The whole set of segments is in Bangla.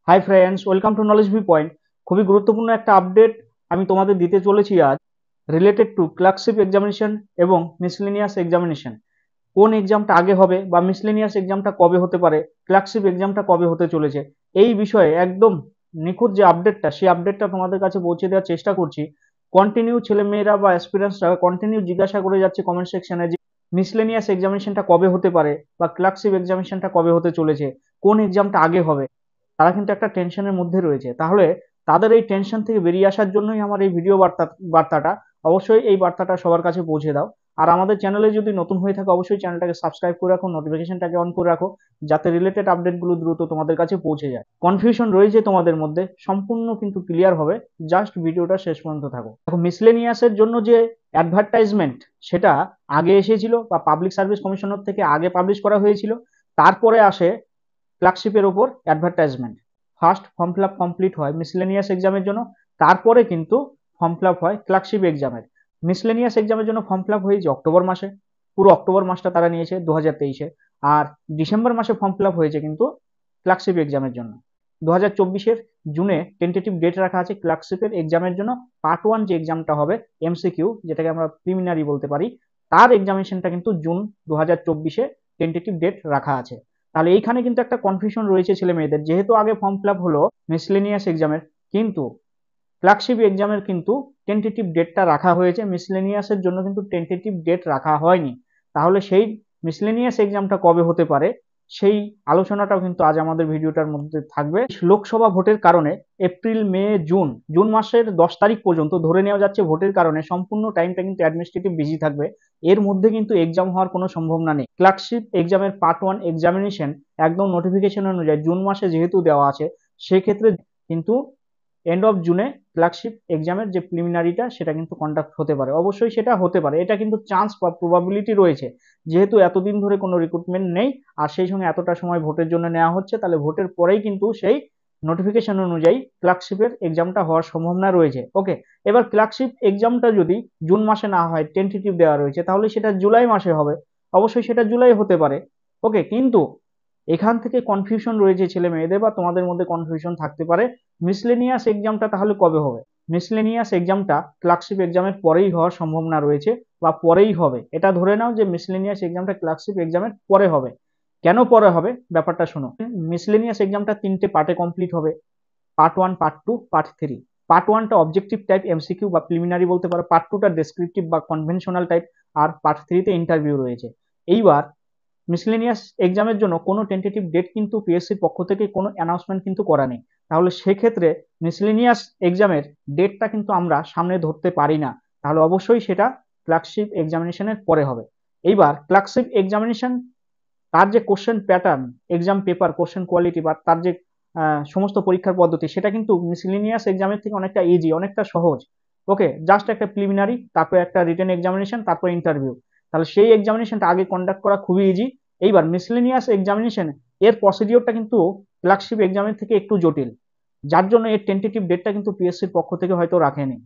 Hi friends, welcome to knowledge view point. খুবই গুরুত্বপূর্ণ একটা আপডেট আমি তোমাদের দিতে চলেছি আজ, রিলেটেড টু ক্লার্কশিপ এক্সামিনেশন এবং মিসলেনিয়াস এক্সামিনেশন। কোন এক্সামটা আগে হবে বা মিসলেনিয়াস এক্সামটা কবে হতে পারে, ক্লার্কশিপ এক্সামটা কবে হতে চলেছে, এই বিষয়ে একদম নিখুঁত যে আপডেটটা, সেই আপডেটটা তোমাদের কাছে পৌঁছে দেওয়ার চেষ্টা করছি। কন্টিনিউ ছেলেমেয়েরা বা অ্যাসপিরেন্টসরা কন্টিনিউ জিজ্ঞাসা করে যাচ্ছে কমেন্ট সেকশনে যে মিসলেনিয়াস এক্সামিনেশনটা কবে হতে পারে বা ক্লার্কশিপ এক্সামিনেশনটা কবে হতে চলেছে, কোন এক্সামটা আগে হবে। তারা কিন্তু একটা টেনশনের মধ্যে রয়েছে। তাহলে তাদের এই টেনশন থেকে বেরিয়ে আসার জন্যই আমার এই ভিডিও বার্তাটা। অবশ্যই এই বার্তাটা সবার কাছে পৌঁছে দাও। আর আমাদের চ্যানেলে যদি নতুন হয়ে থাকে অবশ্যই চ্যানেলটাকে সাবস্ক্রাইব করে রাখো, নোটিফিকেশনটাকে অন করে রাখো, যাতে রিলেটেড আপডেটগুলো দ্রুত তোমাদের কাছে পৌঁছে যায়। কনফিউশন রয়েছে তোমাদের মধ্যে, সম্পূর্ণ কিন্তু ক্লিয়ার হবে, জাস্ট ভিডিওটা শেষ পর্যন্ত থাকো। দেখো, মিসলেনিয়াসের জন্য যে অ্যাডভার্টাইজমেন্ট সেটা আগে এসেছিল বা পাবলিক সার্ভিস কমিশনার থেকে আগে পাবলিশ করা হয়েছিল। তারপরে আসে ক্লার্কশিপের ওপর advertisement. First form fill up complete হয় মিসলেনিয়াস এক্সামের জন্য, তারপরে কিন্তু ফর্ম ফিল আপ হয় ক্লার্কশিপ এক্সামের। মিসলেনিয়াস এক্সামের জন্য ফর্ম ফিল আপ হয়েছে অক্টোবর মাসে, পুরো অক্টোবর মাসটা তারা নিয়েছে 2023-এ। আর ডিসেম্বর মাসে ফর্ম ফিল আপ হয়েছে কিন্তু ক্লার্কশিপ এক্সামের জন্য। 2024-এর জুনে টেন্টেটিভ ডেট রাখা আছে ক্লার্কশিপের এক্সামের জন্য। পার্ট 1 যে এক্সামটা হবে এমসিকিউ, যেটাকে আমরা প্রিলিমিনারি বলতে পারি, তার এক্সামিনেশনটা কিন্তু জুন 2024-এ টেন্টেটিভ ডেট রাখা আছে। তাহলে এইখানে কিন্তু একটা কনফিউশন রয়েছে ছেলে মেয়েদের, যেহেতু আগে ফর্ম ফিল আপ হলো মিসলেনিয়াস এক্সামের, কিন্তু ক্লার্কশিপ এক্সামের কিন্তু টেন্টেটিভ ডেটটা রাখা হয়েছে, মিসলেনিয়াসের জন্য কিন্তু টেন্টেটিভ ডেট রাখা হয়নি। তাহলে সেই মিসলেনিয়াস এক্সামটা কবে হতে পারে, সেই আলোচনাটাও কিন্তু আজ আমাদের ভিডিওটার মধ্যে থাকবে। লোকসভা ভোটের কারণে এপ্রিল, মে, জুন মাসের 10 তারিখ পর্যন্ত ধরে নেওয়া যাচ্ছে ভোটের কারণে সম্পূর্ণ টাইমটা কিন্তু অ্যাডমিনিস্ট্রেটিভ বিজি থাকবে। এর মধ্যে কিন্তু এক্সাম হওয়ার কোনো সম্ভাবনা নেই। ক্লার্কশিপ এক্সামের পার্ট 1 এক্সামিনেশন একদম নোটিফিকেশন অনুযায়ী জুন মাসে যেহেতু দেওয়া আছে, সেক্ষেত্রে কিন্তু এন্ড অফ জুনে ক্লার্কশিপ এক্সামের যে প্রিলিমিনারিটা সেটা কিন্তু কন্ডাক্ট হতে পারে। অবশ্যই সেটা হতে পারে, এটা কিন্তু চান্স বা প্রবাবিলিটি রয়েছে, যেহেতু এতদিন ধরে কোনো রিক্রুটমেন্ট নেই আর সেই সঙ্গে এতটা সময় ভোটের জন্য নেওয়া হচ্ছে, তাহলে ভোটের পরেই কিন্তু সেই নোটিফিকেশন অনুযায়ী ক্লার্কশিপের এক্সামটা হওয়ার সম্ভাবনা রয়েছে। ওকে, এবার ক্লার্কশিপ এক্সামটা যদি জুন মাসে না হয়, টেন্টেটিভ দেওয়া রয়েছে, তাহলে সেটা জুলাই মাসে হবে। অবশ্যই সেটা জুলাই হতে পারে। ওকে, কিন্তু এখান থেকে কনফিউশন রয়েছে ছেলে মেয়েদের বা তোমাদের মধ্যে কনফিউশন থাকতে পারে, মিসলেনিয়াস এক্সামটা তাহলে কবে হবে। মিসলেনিয়াস এক্সামটা ক্লার্কশিপ এক্সামের পরেই হওয়ার সম্ভাবনা রয়েছে বা পরেই হবে। এটা ধরে নাও যে মিসলেনিয়াস এক্সামটা ক্লার্কশিপ এক্সামের পরে হবে। কেন পরে হবে ব্যাপারটা শোনো। মিসলেনিয়াস এক্সামটা 3টে পার্টে কমপ্লিট হবে, পার্ট 1, পার্ট 2, পার্ট 3। পার্ট 1টা অবজেক্টিভ টাইপ এমসিকিউ বা প্রিলিমিনারি বলতে পারো, পার্ট 2টা ডেসক্রিপটিভ বা কনভেনশনাল টাইপ, আর পার্ট 3তে ইন্টারভিউ রয়েছে। এইবার মিসলেনিয়াস এক্সামের জন্য কোনো টেন্টেটিভ ডেট কিন্তু পিএসসির পক্ষ থেকে কোনো অ্যানাউন্সমেন্ট কিন্তু করা নেই। তাহলে সেক্ষেত্রে মিসলেনিয়াস এক্সামের ডেটটা কিন্তু আমরা সামনে ধরতে পারি না। তাহলে অবশ্যই সেটা ক্লার্কশিপ এক্সামিনেশনের পরে হবে। এইবার ক্লার্কশিপ এক্সামিনেশন, তার যে question pattern, exam paper, question quality বা তার যে সমস্ত পরীক্ষার পদ্ধতি, সেটা কিন্তু মিসলেনিয়াস এক্সামের থেকে অনেকটা ইজি, অনেকটা সহজ। ওকে, জাস্ট একটা প্রিলিমিনারি, তারপর একটা রিটেন এক্সামিনেশন, তারপর ইন্টারভিউ। তাহলে সেই এক্সামিনেশনটা আগে কন্ডাক্ট করা খুবই ইজি। এইবার মিসলেনিয়াস এক্সামিনেশন এর প্রসিডিওরটা কিন্তু ক্লার্কশিপ এক্সামের থেকে একটু জটিল, যার জন্য এর টেন্টেটিভ ডেটটা কিন্তু পিএসসির পক্ষ থেকে হয়তো রাখেনি।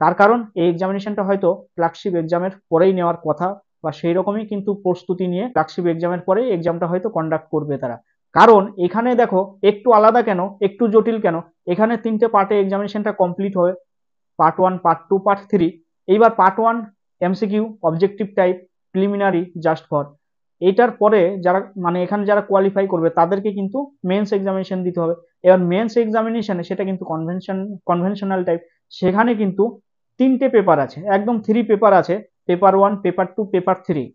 তার কারণ এই এক্সামিনেশনটা হয়তো ক্লার্কশিপ এক্সামের পরেই নেওয়ার কথা, বা সেই রকমই কিন্তু প্রস্তুতি নিয়ে ক্লার্কশিপ এক্সামের পরেই এক্সামটা হয়তো কন্ডাক্ট করবে তারা। কারণ এখানে দেখো একটু আলাদা কেন, একটু জটিল কেন, এখানে 3টে পার্টে এক্সামিনেশনটা কমপ্লিট হয়, পার্ট 1, পার্ট 2, পার্ট 3। এইবার part 1 MCQ, objective type, preliminary, just for. এইটার পরে যারা মানে এখানে যারা কোয়ালিফাই করবে তাদেরকে কিন্তু মেন্স এক্সামিনেশন দিতে হবে। এবার মেন্স এক্সামিনেশনে সেটা কিন্তু কনভেনশনাল টাইপ, সেখানে কিন্তু 3টে পেপার আছে, একদম 3 পেপার আছে, পেপার 1, পেপার 2, পেপার 3।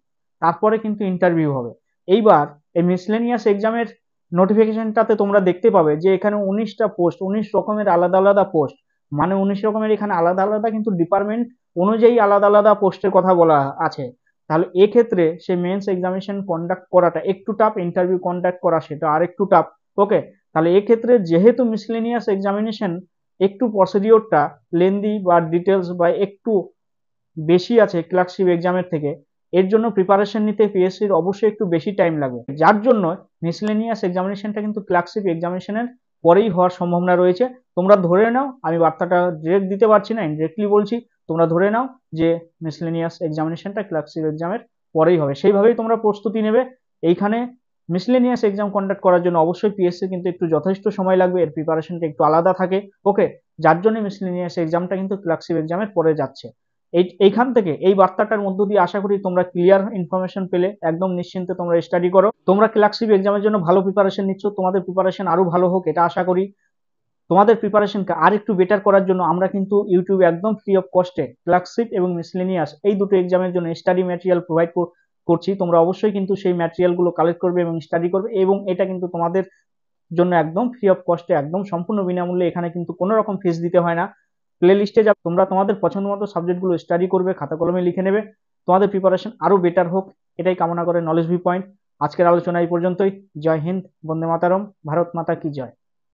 তারপরে কিন্তু ইন্টারভিউ হবে। এইবার এই মিসলেনিয়াস এক্সামের নোটিফিকেশনটাতে তোমরা দেখতে পাবে যে এখানে 19টা পোস্ট, 19 রকমের আলাদা আলাদা পোস্ট, মানে 19 রকমের এখানে আলাদা আলাদা কিন্তু ডিপার্টমেন্ট অনুযায়ী আলাদা আলাদা পোস্টের কথা বলা আছে। তাহলে এক্ষেত্রে সে মেন্স এক্সামিনেশন কন্ডাক্ট করাটা একটু টাফ, ইন্টারভিউ কন্ডাক্ট করা সেটা আরেকটু টাফ। ওকে, তাহলে এক্ষেত্রে যেহেতু মিসলেনিয়াস এক্সামিনেশন একটু প্রসিডিওরটা লেন্দি বা ডিটেলস বা একটু বেশি আছে ক্লার্কশিপ এক্সামের থেকে, এর জন্য প্রিপারেশন নিতে পিএসসির অবশ্যই একটু বেশি টাইম লাগবে, যার জন্য মিসলেনিয়াস এক্সামিনেশনটা কিন্তু ক্লার্কশিপ এক্সামিনেশনের পরেই হওয়ার সম্ভাবনা রয়েছে। তোমরা ধরে নাও, আমি বার্তাটা ডিরেক্ট দিতে পারছি না, ইনডিরেক্টলি বলছি, তোমরা ধরে নাও যে মিসলেনিয়াস এক্সামিনেশনটা ক্লার্কশিপ এক্সামের পরেই হবে, সেইভাবেই তোমরা প্রস্তুতি নেবে। এইখানে মিসলেনিয়াস এক্সাম কন্ডাক্ট করার জন্য অবশ্যই পিএসসি কিন্তু একটু যথেষ্ট সময় লাগবে, এর প্রিপারেশনটা একটু আলাদা থাকে। ওকে, যার জন্য মিসলেনিয়াস এক্সামটা কিন্তু ক্লার্কশিপ এক্সামের পরে যাচ্ছে। এইখান থেকে এই বার্তাটার মধ্য দিয়ে আশা করি তোমরা ক্লিয়ার ইনফরমেশন পেলে একদম নিশ্চিন্তে তোমরা স্টাডি করো। তোমরা ক্লার্কশিপ এক্সামের জন্য ভালো প্রিপারেশন নিচ্ছ, তোমাদের প্রিপারেশন আরো ভালো হোক এটা আশা করি। তোমাদের প্রিপারেশনকে আর একটু বেটার করার জন্য আমরা কিন্তু ইউটিউবে একদম ফ্রি অফ কস্টে ক্লার্কশিপ এবং মিসলেনিয়াস এই দুটো এক্সামের জন্য স্টাডি ম্যাটেরিয়াল প্রোভাইড করছি। তোমরা অবশ্যই কিন্তু সেই ম্যাটেরিয়ালগুলো কালেক্ট করবে এবং স্টাডি করবে, এবং এটা কিন্তু তোমাদের জন্য একদম ফ্রি অফ কস্টে, একদম সম্পূর্ণ বিনামূল্যে। এখানে কিন্তু কোনো রকম ফিস দিতে হয় না। প্লে লিস্টে যা তোমরা তোমাদের পছন্দ মতো সাবজেক্টগুলো স্টাডি করবে, খাতা কলমে লিখে নেবে, তোমাদের প্রিপারেশন আরো বেটার হোক এটাই কামনা করে নলেজ ভি পয়েন্ট। আজকের আলোচনা এই পর্যন্তই। জয় হিন্দ, বন্দে মাতারম, ভারত মাতা কি জয়।